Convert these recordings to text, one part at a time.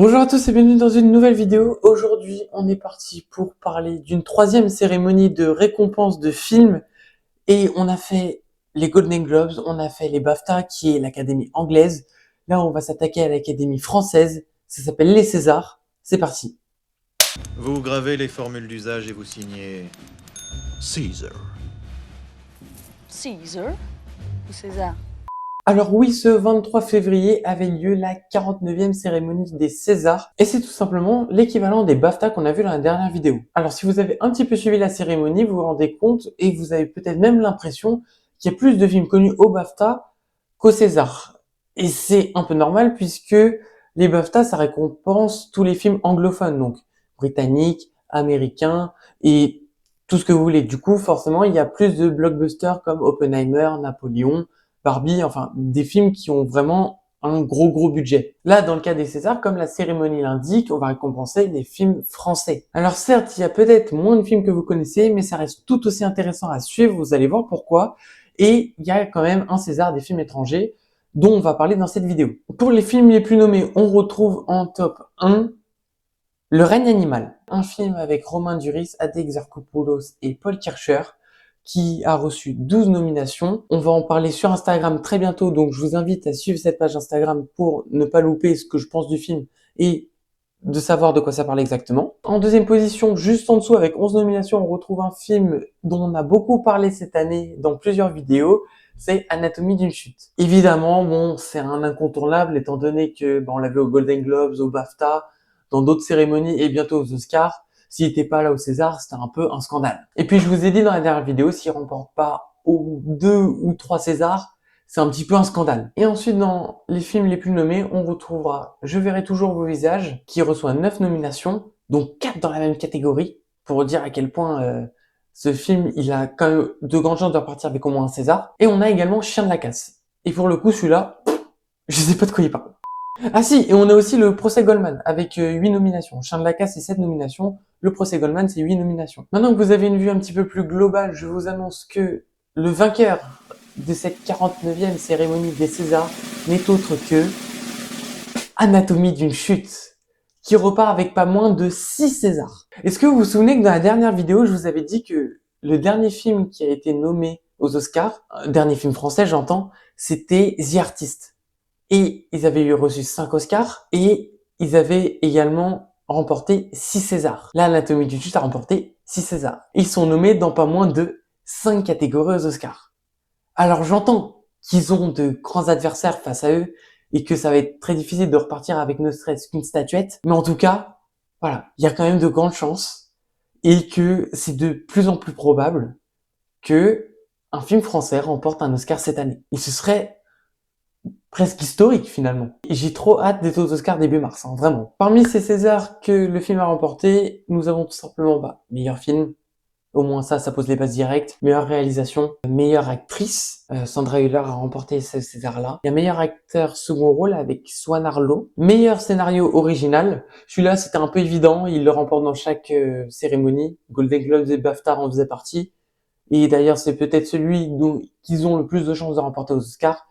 Bonjour à tous et bienvenue dans une nouvelle vidéo. Aujourd'hui, on est parti pour parler d'une troisième cérémonie de récompense de films et on a fait les Golden Globes, on a fait les BAFTA qui est l'académie anglaise. Là, on va s'attaquer à l'académie française. Ça s'appelle les Césars. C'est parti. Vous gravez les formules d'usage et vous signez Caesar. Caesar ou César? Alors oui, ce 23 février avait lieu la 49e cérémonie des Césars et c'est tout simplement l'équivalent des BAFTA qu'on a vu dans la dernière vidéo. Alors si vous avez un petit peu suivi la cérémonie, vous vous rendez compte et vous avez peut-être même l'impression qu'il y a plus de films connus au BAFTA qu'au César. Et c'est un peu normal puisque les BAFTA, ça récompense tous les films anglophones, donc britanniques, américains et tout ce que vous voulez. Du coup, forcément, il y a plus de blockbusters comme Oppenheimer, Napoléon, Barbie, enfin des films qui ont vraiment un gros budget. Là, dans le cas des Césars, comme la cérémonie l'indique, on va récompenser les films français. Alors certes, il y a peut-être moins de films que vous connaissez, mais ça reste tout aussi intéressant à suivre, vous allez voir pourquoi. Et il y a quand même un César des films étrangers dont on va parler dans cette vidéo. Pour les films les plus nommés, on retrouve en top 1 Le règne animal, un film avec Romain Duris, Ade Exarchopoulos et Paul Kircher, qui a reçu 12 nominations. On va en parler sur Instagram très bientôt, donc je vous invite à suivre cette page Instagram pour ne pas louper ce que je pense du film et de savoir de quoi ça parle exactement. En deuxième position, juste en dessous, avec 11 nominations, on retrouve un film dont on a beaucoup parlé cette année dans plusieurs vidéos, c'est Anatomie d'une chute. Évidemment, bon, c'est un incontournable étant donné que on l'a vu aux Golden Globes, au BAFTA, dans d'autres cérémonies et bientôt aux Oscars. S'il n'était pas là au César, c'était un peu un scandale. Et puis je vous ai dit dans la dernière vidéo, s'il remporte pas aux 2 ou 3 Césars, c'est un petit peu un scandale. Et ensuite, dans les films les plus nommés, on retrouvera Je verrai toujours vos visages, qui reçoit 9 nominations, dont 4 dans la même catégorie, pour dire à quel point ce film, il a quand même de grandes chances de repartir avec au moins un César. Et on a également Chien de la casse. Et pour le coup, celui-là, je sais pas de quoi il parle. Ah si, et on a aussi le procès Goldman avec 8 nominations. Chien de la casse, c'est 7 nominations. Le procès Goldman, c'est 8 nominations. Maintenant que vous avez une vue un petit peu plus globale, je vous annonce que le vainqueur de cette 49e cérémonie des Césars n'est autre que Anatomie d'une chute, qui repart avec pas moins de 6 Césars. Est-ce que vous vous souvenez que dans la dernière vidéo, je vous avais dit que le dernier film qui a été nommé aux Oscars, dernier film français j'entends, c'était The Artist. Et ils avaient reçu 5 Oscars et ils avaient également remporté 6 Césars. Là, Anatomie d'une chute a remporté 6 Césars. Ils sont nommés dans pas moins de 5 catégories aux Oscars. Alors j'entends qu'ils ont de grands adversaires face à eux et que ça va être très difficile de repartir avec ne serait-ce qu'une statuette. Mais en tout cas, voilà, il y a quand même de grandes chances et que c'est de plus en plus probable que un film français remporte un Oscar cette année. Et ce serait presque historique finalement. Et j'ai trop hâte d'être aux Oscars début mars, hein, vraiment. Parmi ces Césars que le film a remporté, nous avons tout simplement meilleur film, au moins ça pose les bases directes. Meilleure réalisation, meilleure actrice, Sandra Hüller a remporté ce César-là. Il y a meilleur acteur second rôle avec Swan Arlo. Meilleur scénario original, celui-là c'était un peu évident, il le remporte dans chaque cérémonie. Golden Globes et BAFTA en faisaient partie. Et d'ailleurs c'est peut-être celui dont ils ont le plus de chances de remporter aux Oscars.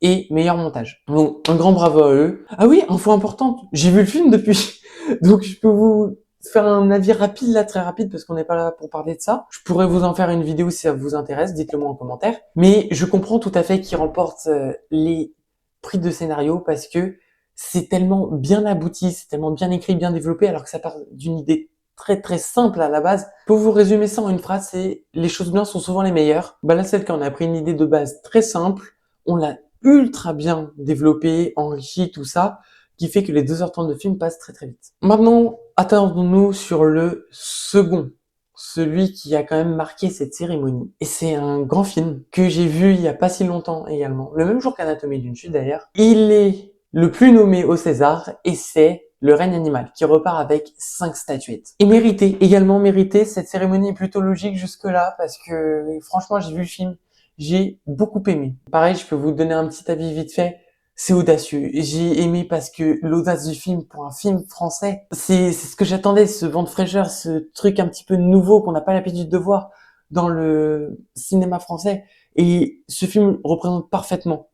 Et meilleur montage. Donc un grand bravo à eux. Ah oui, info importante, j'ai vu le film depuis. Donc je peux vous faire un avis rapide là, très rapide, parce qu'on n'est pas là pour parler de ça. Je pourrais vous en faire une vidéo si ça vous intéresse, dites-le moi en commentaire. Mais je comprends tout à fait qu'ils remportent les prix de scénario parce que c'est tellement bien abouti, c'est tellement bien écrit, bien développé, alors que ça part d'une idée très simple à la base. Pour vous résumer ça en une phrase, c'est les choses bien sont souvent les meilleures. Bah là, celle qu'on a pris une idée de base très simple, on l'a ultra bien développé, enrichi, tout ça, qui fait que les 2h30 de film passent très vite. Maintenant, attardons-nous sur le second, celui qui a quand même marqué cette cérémonie. Et c'est un grand film que j'ai vu il y a pas si longtemps également, le même jour qu'Anatomie d'une chute d'ailleurs. Il est le plus nommé au César et c'est Le règne animal, qui repart avec 5 statuettes. Et mérité, également mérité, cette cérémonie est plutôt logique jusque-là, parce que franchement j'ai vu le film, j'ai beaucoup aimé. Pareil, je peux vous donner un petit avis vite fait. C'est audacieux. J'ai aimé parce que l'audace du film pour un film français, c'est ce que j'attendais, ce vent de fraîcheur, ce truc un petit peu nouveau qu'on n'a pas l'habitude de voir dans le cinéma français. Et ce film représente parfaitement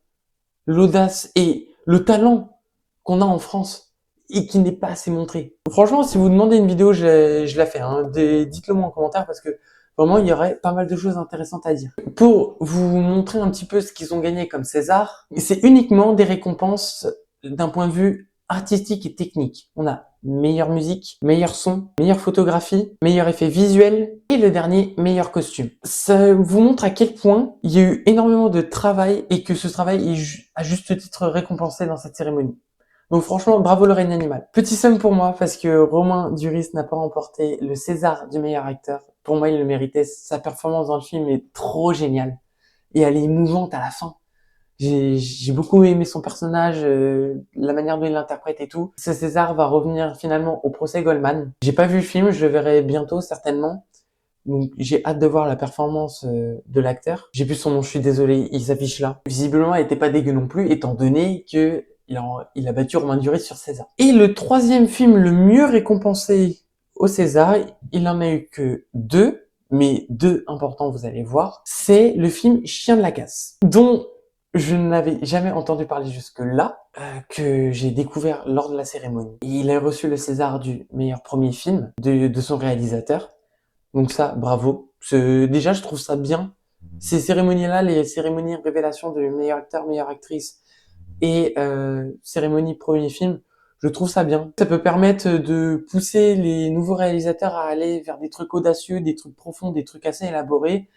l'audace et le talent qu'on a en France. et qui n'est pas assez montré. Franchement, si vous demandez une vidéo, je la fais. Hein. Dites-le moi en commentaire parce que vraiment, il y aurait pas mal de choses intéressantes à dire. Pour vous montrer un petit peu ce qu'ils ont gagné comme César, c'est uniquement des récompenses d'un point de vue artistique et technique. On a meilleure musique, meilleur son, meilleure photographie, meilleur effet visuel et le dernier, meilleur costume. Ça vous montre à quel point il y a eu énormément de travail et que ce travail est à juste titre récompensé dans cette cérémonie. Donc franchement, bravo le règne animal. Petit somme pour moi parce que Romain Duris n'a pas remporté le César du meilleur acteur. Pour moi, il le méritait. Sa performance dans le film est trop géniale et elle est émouvante à la fin. J'ai beaucoup aimé son personnage, la manière dont il l'interprète et tout. Ce César va revenir finalement au procès Goldman. J'ai pas vu le film, je le verrai bientôt certainement. Donc j'ai hâte de voir la performance de l'acteur. J'ai plus son nom, je suis désolé, il s'affiche là. Visiblement, elle était pas dégueu non plus, étant donné que il a battu Romain Duris sur César. Et le troisième film le mieux récompensé au César, il en a eu que deux, mais deux importants, vous allez voir. C'est le film Chien de la casse, dont je n'avais jamais entendu parler jusque-là, que j'ai découvert lors de la cérémonie. Il a reçu le César du meilleur premier film de son réalisateur. Donc ça, bravo. Déjà, je trouve ça bien. Ces cérémonies-là, les cérémonies révélation de meilleur acteur, meilleure actrice et cérémonie premier film, je trouve ça bien. Ça peut permettre de pousser les nouveaux réalisateurs à aller vers des trucs audacieux, des trucs profonds, des trucs assez élaborés.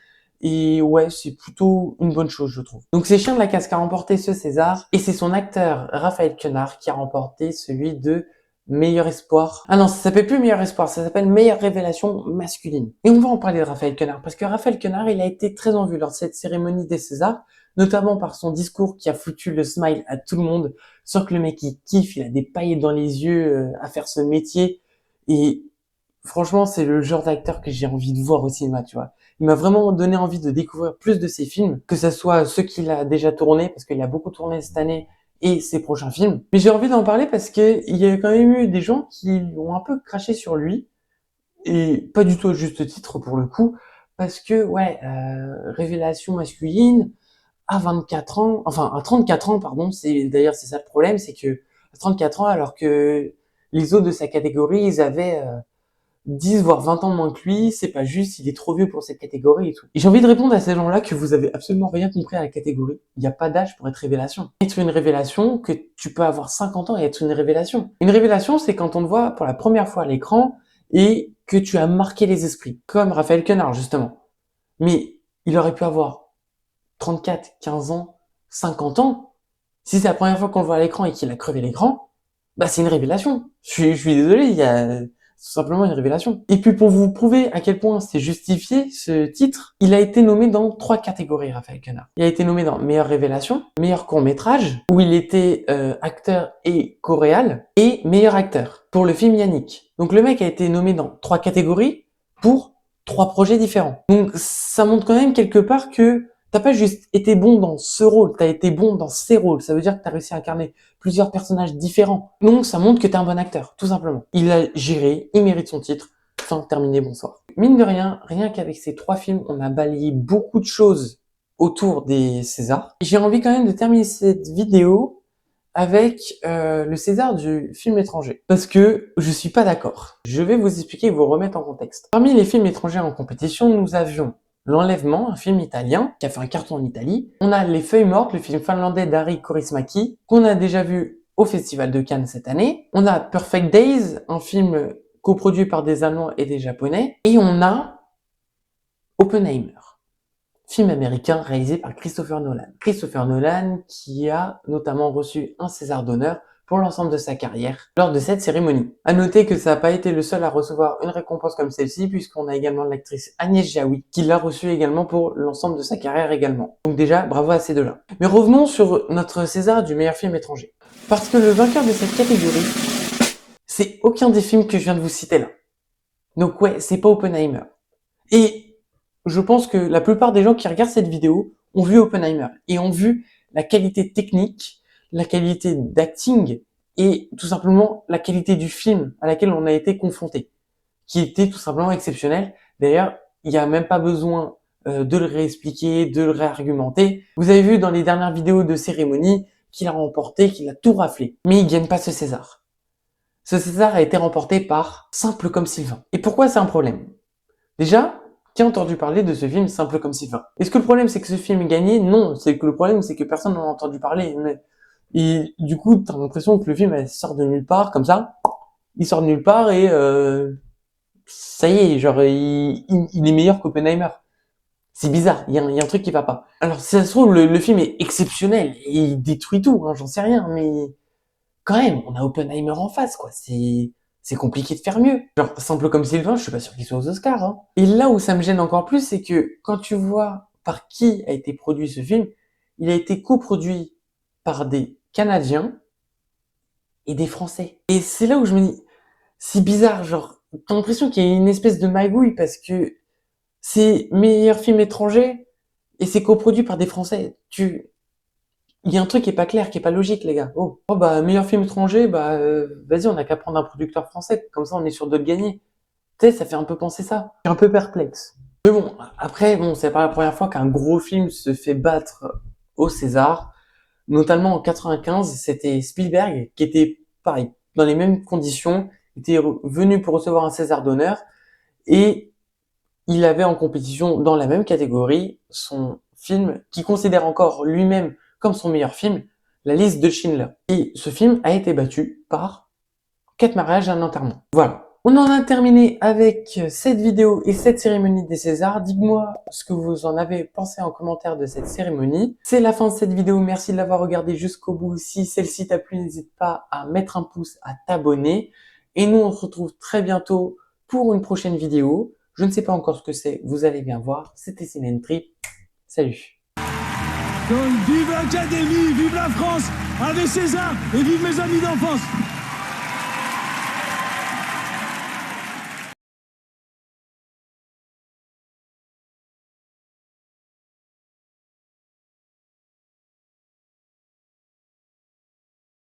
Et ouais, c'est plutôt une bonne chose, je trouve. Donc c'est Chien de la Casse qui a remporté ce César, et c'est son acteur, Raphaël Quenard, qui a remporté celui de meilleur espoir. Ah non, ça s'appelle plus meilleur espoir, ça s'appelle meilleure révélation masculine. Et on va en parler de Raphaël Quenard, parce que Raphaël Quenard, il a été très en vue lors de cette cérémonie des Césars, notamment par son discours qui a foutu le smile à tout le monde. Sans que le mec, il kiffe, il a des paillettes dans les yeux à faire ce métier. Et franchement, c'est le genre d'acteur que j'ai envie de voir au cinéma, tu vois. Il m'a vraiment donné envie de découvrir plus de ses films, que ce soit ceux qu'il a déjà tournés, parce qu'il a beaucoup tourné cette année, et ses prochains films. Mais j'ai envie d'en parler parce que il y a quand même eu des gens qui ont un peu craché sur lui, et pas du tout à juste titre pour le coup, parce que, ouais, révélation masculine, à 24 ans, enfin, à 34 ans, pardon, d'ailleurs, c'est ça le problème, c'est que, à 34 ans, alors que les autres de sa catégorie, ils avaient, 10 voire 20 ans de moins que lui, c'est pas juste, il est trop vieux pour cette catégorie et tout. Et j'ai envie de répondre à ces gens-là que vous avez absolument rien compris à la catégorie. Il n'y a pas d'âge pour être révélation. Être une révélation, que tu peux avoir 50 ans et être une révélation. Une révélation, c'est quand on te voit pour la première fois à l'écran et que tu as marqué les esprits. Comme Raphaël Quenard, justement. Mais il aurait pu avoir 34, 15 ans, 50 ans. Si c'est la première fois qu'on le voit à l'écran et qu'il a crevé l'écran, bah c'est une révélation. Je suis désolé, il y a tout simplement une révélation. Et puis pour vous prouver à quel point c'est justifié ce titre, il a été nommé dans 3 catégories, Raphaël Quenard. Il a été nommé dans meilleure révélation, meilleur court-métrage, où il était acteur et coréal, et meilleur acteur pour le film Yannick. Donc le mec a été nommé dans 3 catégories pour 3 projets différents. Donc ça montre quand même quelque part que t'as pas juste été bon dans ce rôle, t'as été bon dans ces rôles. Ça veut dire que t'as réussi à incarner plusieurs personnages différents. Donc, ça montre que t'es un bon acteur, tout simplement. Il a géré, il mérite son titre. Fin, terminé, bonsoir. Mine de rien, rien qu'avec ces 3 films, on a balayé beaucoup de choses autour des Césars. J'ai envie quand même de terminer cette vidéo avec le César du film étranger. Parce que je suis pas d'accord. Je vais vous expliquer et vous remettre en contexte. Parmi les films étrangers en compétition, nous avions L'Enlèvement, un film italien qui a fait un carton en Italie. On a Les Feuilles Mortes, le film finlandais d'Ari Kaurismäki, qu'on a déjà vu au Festival de Cannes cette année. On a Perfect Days, un film coproduit par des Allemands et des Japonais. Et on a Oppenheimer, film américain réalisé par Christopher Nolan. Christopher Nolan qui a notamment reçu un César d'honneur pour l'ensemble de sa carrière lors de cette cérémonie. À noter que ça n'a pas été le seul à recevoir une récompense comme celle-ci, puisqu'on a également l'actrice Agnès Jaoui qui l'a reçue également pour l'ensemble de sa carrière également. Donc déjà, bravo à ces deux-là. Mais revenons sur notre César du meilleur film étranger. Parce que le vainqueur de cette catégorie, c'est aucun des films que je viens de vous citer là. Donc ouais, c'est pas Oppenheimer. Et je pense que la plupart des gens qui regardent cette vidéo ont vu Oppenheimer et ont vu la qualité technique, la qualité d'acting et tout simplement la qualité du film à laquelle on a été confronté, qui était tout simplement exceptionnelle. D'ailleurs, il n'y a même pas besoin de le réexpliquer, de le réargumenter. Vous avez vu dans les dernières vidéos de cérémonie qu'il a remporté, qu'il a tout raflé. Mais il gagne pas ce César. Ce César a été remporté par Simple comme Sylvain. Et pourquoi c'est un problème? Déjà, qui a entendu parler de ce film Simple comme Sylvain? Est-ce que le problème c'est que ce film est gagné? Non, c'est que le problème c'est que personne n'en a entendu parler. Et du coup, t'as l'impression que le film elle, sort de nulle part, comme ça. Il sort de nulle part et ça y est, genre il est meilleur qu'Oppenheimer. C'est bizarre, il y a un truc qui va pas. Alors si ça se trouve, le film est exceptionnel et il détruit tout, hein, j'en sais rien, mais quand même, on a Oppenheimer en face, quoi. C'est compliqué de faire mieux. Genre, Simple comme Sylvain, je suis pas sûr qu'il soit aux Oscars, hein. Et là où ça me gêne encore plus, c'est que quand tu vois par qui a été produit ce film, il a été coproduit par des Canadiens et des Français. Et c'est là où je me dis, c'est bizarre, genre, t'as l'impression qu'il y a une espèce de magouille parce que c'est meilleur film étranger et c'est coproduit par des Français. Il y a un truc qui est pas clair, qui est pas logique, les gars. Oh bah, meilleur film étranger, bah, vas-y, on a qu'à prendre un producteur français. Comme ça, on est sûr de le gagner. Tu sais, ça fait un peu penser ça. Je suis un peu perplexe. Mais bon, après, bon, c'est pas la première fois qu'un gros film se fait battre au César. Notamment en 95, c'était Spielberg, qui était, pareil, dans les mêmes conditions, était venu pour recevoir un César d'honneur. Et il avait en compétition, dans la même catégorie, son film, qu'il considère encore lui-même comme son meilleur film, La liste de Schindler. Et ce film a été battu par 4 mariages et un enterrement. Voilà. On en a terminé avec cette vidéo et cette cérémonie des Césars. Dites-moi ce que vous en avez pensé en commentaire de cette cérémonie. C'est la fin de cette vidéo. Merci de l'avoir regardée jusqu'au bout. Si celle-ci t'a plu, n'hésite pas à mettre un pouce, à t'abonner. Et nous, on se retrouve très bientôt pour une prochaine vidéo. Je ne sais pas encore ce que c'est. Vous allez bien voir. C'était Ciné-Trip. Salut. Donc, vive l'Académie, vive la France, avec César et vive mes amis d'enfance.